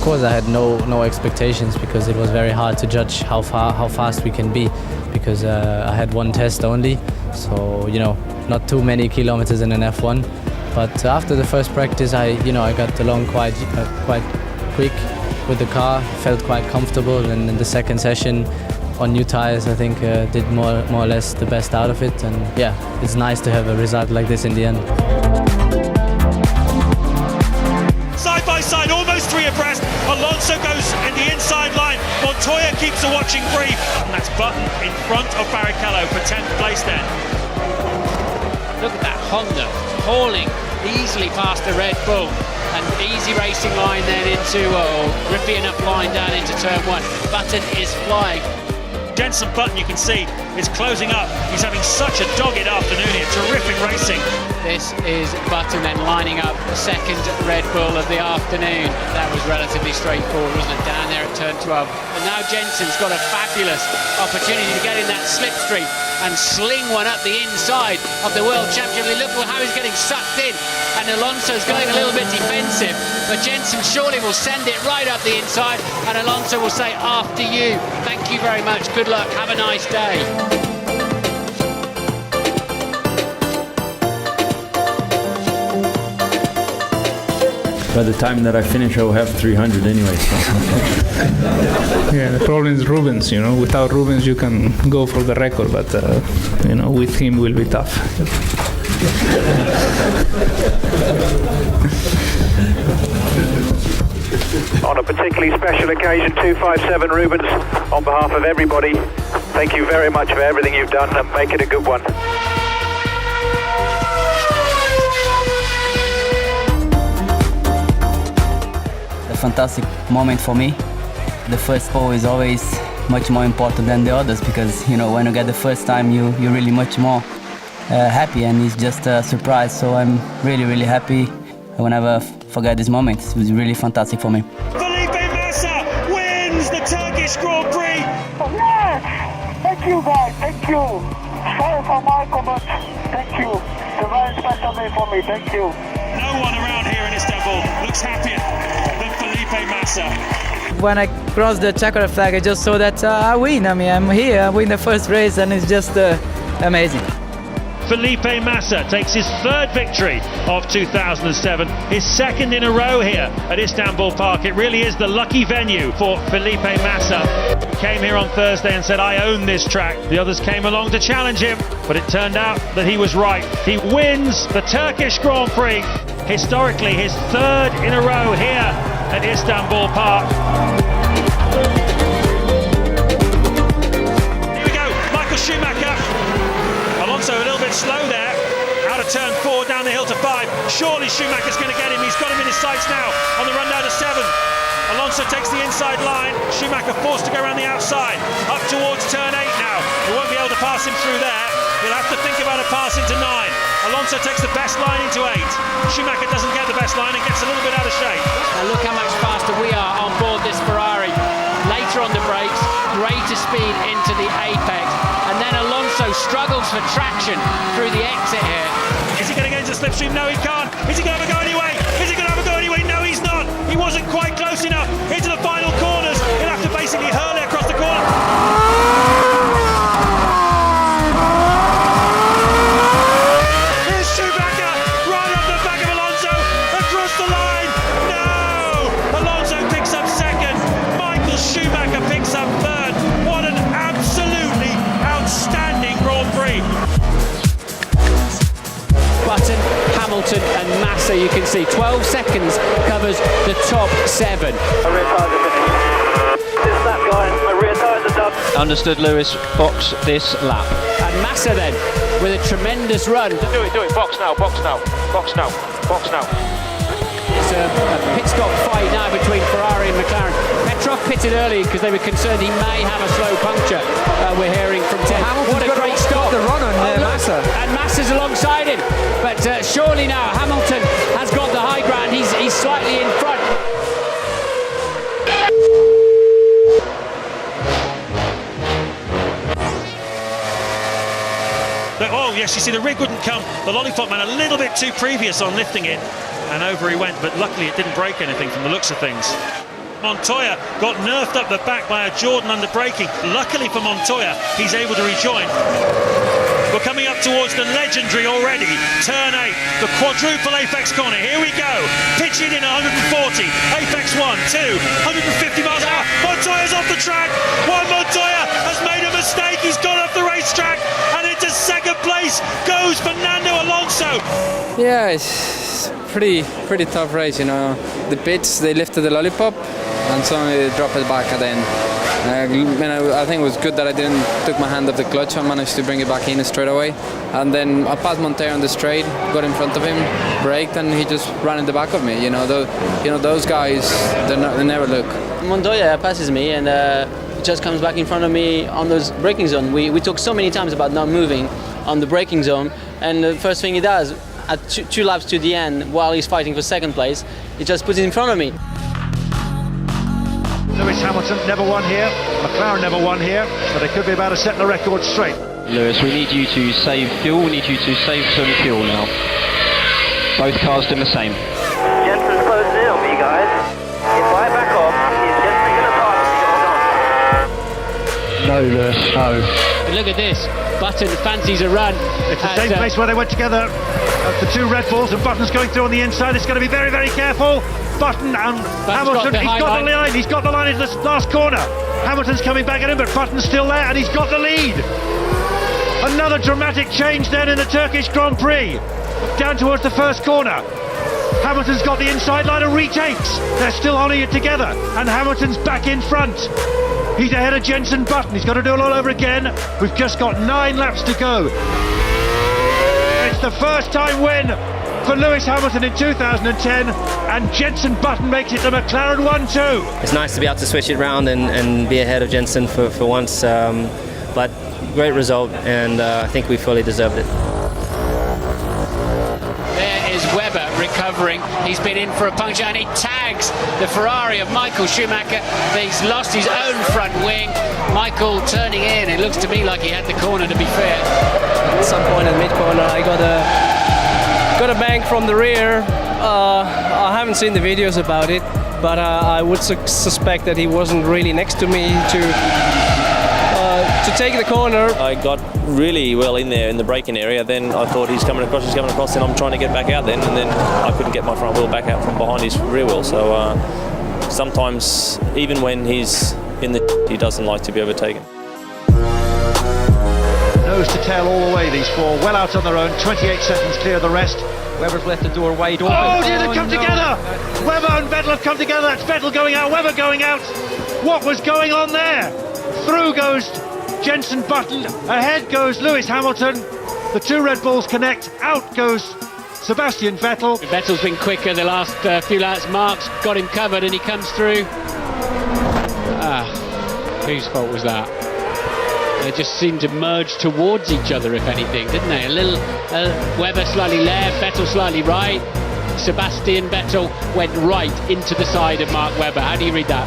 course, I had no expectations because it was very hard to judge how fast we can be because I had one test only, so not too many kilometers in an F1. But after the first practice, I got along quite quick with the car, felt quite comfortable, and in the second session on new tires, I think did more or less the best out of it, and yeah, it's nice to have a result like this in the end. Side by side, almost three abreast. Alonso goes in the inside line. Montoya keeps a watching brief. And that's Button in front of Barrichello for 10th place then. Look at that Honda hauling easily past the Red Bull. And easy racing line then into, grippy enough line down into turn one. Button is flying. Jenson Button, you can see, is closing up. He's having such a dogged afternoon here. Terrific racing. This is Button then lining up the second Red Bull of the afternoon. That was relatively straightforward, wasn't it? Down there at turn 12. And now Jenson's got a fabulous opportunity to get in that slipstream and sling one up the inside of the World Championship. Look how he's getting sucked in. And Alonso's going a little bit defensive. But Jenson surely will send it right up the inside. And Alonso will say, after you. Thank you very much. Good luck. Have a nice day. By the time that I finish, I will have 300 anyway. So. Yeah, the problem is Rubens. Without Rubens, you can go for the record, but with him will be tough. On a particularly special occasion, 257 Rubens, on behalf of everybody, thank you very much for everything you've done and make it a good one. A fantastic moment for me. The first pole is always much more important than the others because when you get the first time you're really much more happy, and it's just a surprise, so I'm really happy. I will never forget this moment. It was really fantastic for me. Felipe Massa wins the Turkish Grand Prix. Yes! Thank you guys, thank you. Sorry for my comment. Thank you. It's a very special day for me, thank you. No one around here in Istanbul looks happier than Felipe Massa. When I crossed the checkered flag, I just saw that I win. I mean, I'm here, I win the first race, and it's just amazing. Felipe Massa takes his third victory of 2007, his second in a row here at Istanbul Park. It really is the lucky venue for Felipe Massa. He came here on Thursday and said, I own this track. The others came along to challenge him, but it turned out that he was right. He wins the Turkish Grand Prix, historically his third in a row here at Istanbul Park. Here we go, Michael Schumacher. Alonso a little bit slow there, out of turn 4, down the hill to 5. Surely Schumacher's going to get him. He's got him in his sights now on the run down to 7. Alonso takes the inside line. Schumacher forced to go around the outside, up towards turn 8 now. He won't be able to pass him through there. He'll have to think about a pass into 9. Alonso takes the best line into 8. Schumacher doesn't get the best line and gets a little bit out of shape. And look how much faster we are on board this Ferrari. Later on the brakes, greater speed into the apex. And then Alonso struggles for traction through the exit here. Is he going to get into the slipstream? No, he can't. Is he going to have a go anyway? Is he going to have a go anyway? No, he's not. He wasn't quite close enough into the final corners. He'll have to basically hurl it across the corner. Here's Schumacher right off the back of Alonso across the line. No! Alonso picks up second. Michael Schumacher picks up third. What an absolutely outstanding Grand Prix. Button, Hamilton and Massa, you can see 12 seconds covers the top 7. My rear tyres are finished. This lap, guys. My rear tyres are done. Understood, Lewis. Box this lap. And Massa then with a tremendous run. Do it. Box now. Box now. It's a pit stop fight now between Ferrari and McLaren. Petrov pitted early because they were concerned he may have a slow puncture. We're hearing from Ted. Hamilton's what a great stop. The run on Massa. And Massa's alongside him. But surely now Hamilton has got the high ground. He's slightly in front. Oh yes, you see the rig wouldn't come. The lollipop man a little bit too previous on lifting it, and over he went, but luckily it didn't break anything from the looks of things. Montoya got nerfed up the back by a Jordan under braking. Luckily for Montoya, he's able to rejoin. We're coming up towards the legendary already, turn 8, the quadruple apex corner. Here we go, pitching in 140, apex 1, 2, 150 miles an hour. Montoya's off the track. Juan Montoya has made a mistake. He's gone off the racetrack, and into second place goes Fernando Alonso. Yeah, it's pretty tough race, you know. The pits, they lifted the lollipop, and suddenly they dropped it back at the end. I think it was good that I didn't took my hand off the clutch. I managed to bring it back in straight away, and then I passed Montoya on the straight, got in front of him, braked, and he just ran in the back of me. Those guys, they never look. Montoya passes me and just comes back in front of me on those braking zone. We talked so many times about not moving on the braking zone, and the first thing he does at two laps to the end, while he's fighting for second place, he just puts it in front of me. Lewis Hamilton never won here, McLaren never won here, but they could be about to set the record straight. Lewis, we need you to save fuel, we need you to save some fuel now. Both cars doing the same. Jensen's closing in on me, guys. If I back off, is Jensen going to pass me or not? No, Lewis, no. Look at this. Button fancies a run. It's the same place where they went together. The two Red Bulls, and Button's going through on the inside. It's going to be very, very careful. Button and Hamilton, he's got the line. He's got the line in the last corner. Hamilton's coming back at him, but Button's still there, and he's got the lead. Another dramatic change then in the Turkish Grand Prix. Down towards the first corner. Hamilton's got the inside line and retakes. They're still holding it together, and Hamilton's back in front. He's ahead of Jensen Button. He's got to do it all over again. We've just got 9 laps to go. It's the first time win for Lewis Hamilton in 2010, and Jensen Button makes it to McLaren 1-2. It's nice to be able to switch it around and be ahead of Jensen for once, but great result, and I think we fully deserved it. There is Webber recovering. He's been in for a puncture and he tags the Ferrari of Michael Schumacher. He's lost his own front wing. Michael turning in. It looks to me like he had the corner, to be fair. At some point in mid-corner I got a bang from the rear. I haven't seen the videos about it, but I would suspect that he wasn't really next to me to take the corner. I got really well in there in the braking area, then I thought he's coming across, then I'm trying to get back out then, and then I couldn't get my front wheel back out from behind his rear wheel, so sometimes even when he's in the he doesn't like to be overtaken. Nose to tail all the way, these four, well out on their own, 28 seconds clear of the rest. Webber's left the door wide open. Oh dear, they've come together! Webber and Vettel have come together, that's Vettel going out, Webber going out. What was going on there? Through goes Jensen Button, ahead goes Lewis Hamilton, the two Red Bulls connect, out goes Sebastian Vettel. Vettel's been quicker the last few laps. Mark's got him covered and he comes through. Whose fault was that? They just seemed to merge towards each other, if anything, didn't they? A little Webber slightly left, Vettel slightly right. Sebastian Vettel went right into the side of Mark Webber. How do you read that?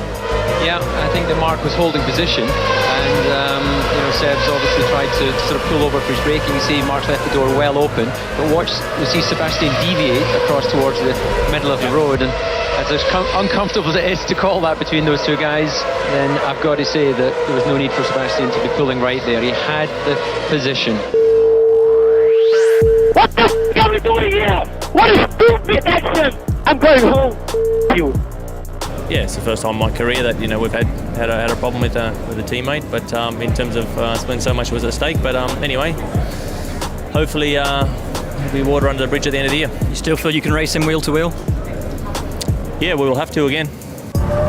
Yeah, I think that Mark was holding position, and Seb's obviously tried to sort of pull over for his braking. You see Mark's left the door well open, but you see Sebastian deviate across towards the middle of the road, and as uncomfortable as it is to call that between those two guys, then I've got to say that there was no need for Sebastian to be pulling right there. He had the position. What the f*** are we doing here? What a stupid action! I'm going home. You. Yeah, it's the first time in my career that we've had a problem with a teammate, but in terms of when so much was at stake. But anyway, hopefully there'll be water under the bridge at the end of the year. You still feel you can race him wheel to wheel? Yeah, we will have to again.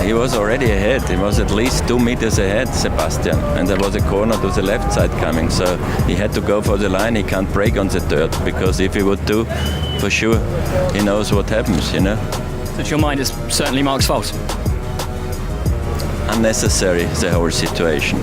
He was already ahead. He was at least 2 meters ahead, Sebastian, and there was a corner to the left side coming, so he had to go for the line. He can't brake on the dirt, because if he would do, for sure, he knows what happens, So to your mind, it's certainly Mark's fault? Unnecessary, the whole situation.